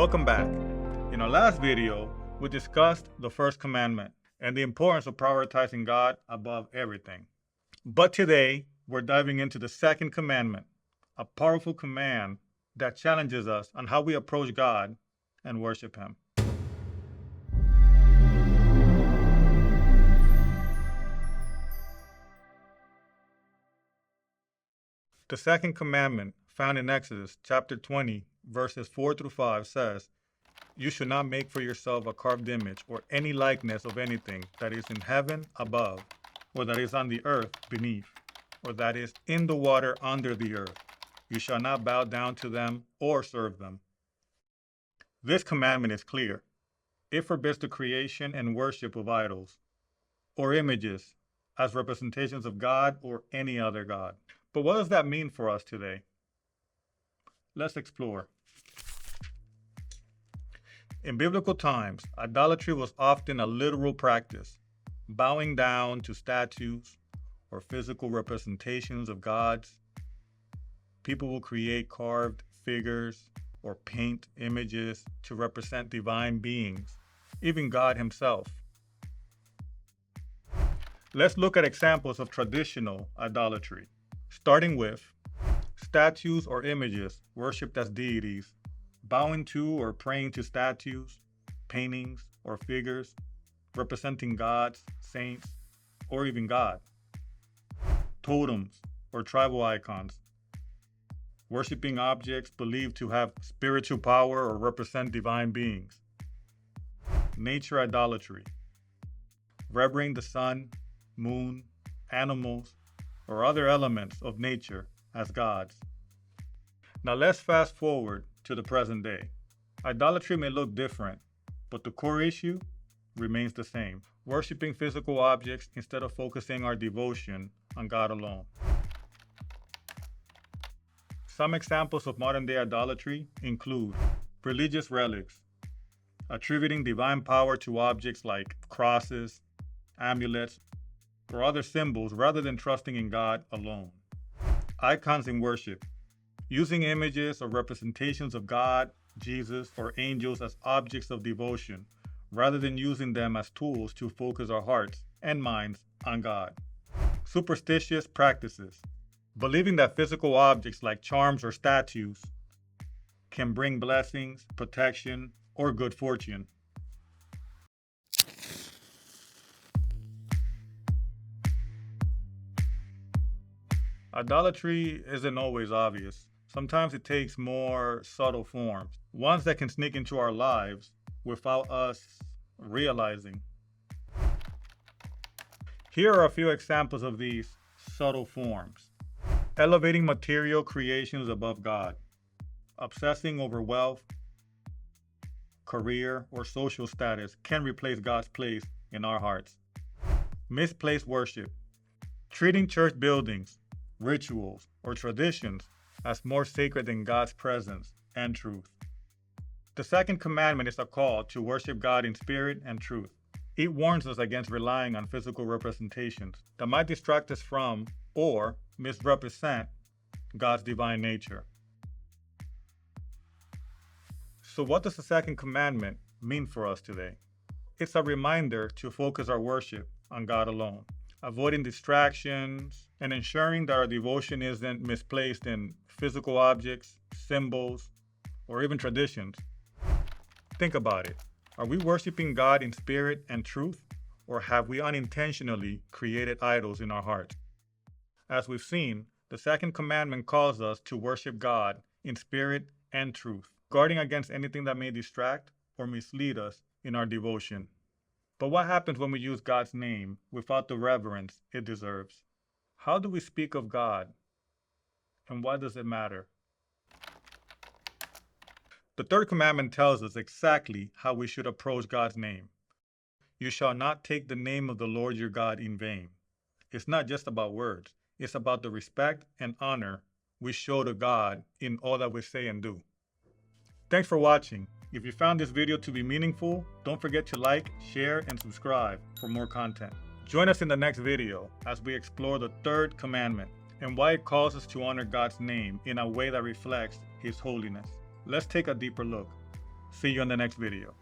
Welcome back. In our last video, we discussed the first commandment and the importance of prioritizing God above everything. But today, we're diving into the second commandment, a powerful command that challenges us on how we approach God and worship Him. The second commandment, found in Exodus chapter 20, verses 4 through 5, says, "You should not make for yourself a carved image or any likeness of anything that is in heaven above, or that is on the earth beneath, or that is in the water under the earth. You shall not bow down to them or serve them." This commandment is clear. It forbids the creation and worship of idols or images as representations of God or any other god. But what does that mean for us today? Let's explore. In biblical times, idolatry was often a literal practice, bowing down to statues or physical representations of gods. People will create carved figures or paint images to represent divine beings, even God Himself. Let's look at examples of traditional idolatry, starting with statues or images worshipped as deities, bowing to or praying to statues, paintings, or figures representing gods, saints, or even God. Totems or tribal icons, worshipping objects believed to have spiritual power or represent divine beings. Nature idolatry, revering the sun, moon, animals, or other elements of nature as gods. Now let's fast forward to the present day. Idolatry may look different, but the core issue remains the same: worshiping physical objects instead of focusing our devotion on God alone. Some examples of modern-day idolatry include religious relics, attributing divine power to objects like crosses, amulets, or other symbols rather than trusting in God alone. Icons in worship, using images or representations of God, Jesus, or angels as objects of devotion rather than using them as tools to focus our hearts and minds on God. Superstitious practices, believing that physical objects like charms or statues can bring blessings, protection, or good fortune. Idolatry isn't always obvious. Sometimes it takes more subtle forms, ones that can sneak into our lives without us realizing. Here are a few examples of these subtle forms. Elevating material creations above God, obsessing over wealth, career, or social status can replace God's place in our hearts. Misplaced worship, treating church buildings, rituals, or traditions as more sacred than God's presence and truth. The second commandment is a call to worship God in spirit and truth. It warns us against relying on physical representations that might distract us from or misrepresent God's divine nature. So what does the second commandment mean for us today? It's a reminder to focus our worship on God alone, avoiding distractions, and ensuring that our devotion isn't misplaced in physical objects, symbols, or even traditions. Think about it. Are we worshiping God in spirit and truth, or have we unintentionally created idols in our hearts? As we've seen, the second commandment calls us to worship God in spirit and truth, guarding against anything that may distract or mislead us in our devotion. But what happens when we use God's name without the reverence it deserves? How do we speak of God? And why does it matter? The third commandment tells us exactly how we should approach God's name. You shall not take the name of the Lord your God in vain. It's not just about words. It's about the respect and honor we show to God in all that we say and do. Thanks for watching. If you found this video to be meaningful, don't forget to like, share, and subscribe for more content. Join us in the next video as we explore the third commandment and why it calls us to honor God's name in a way that reflects His holiness. Let's take a deeper look. See you in the next video.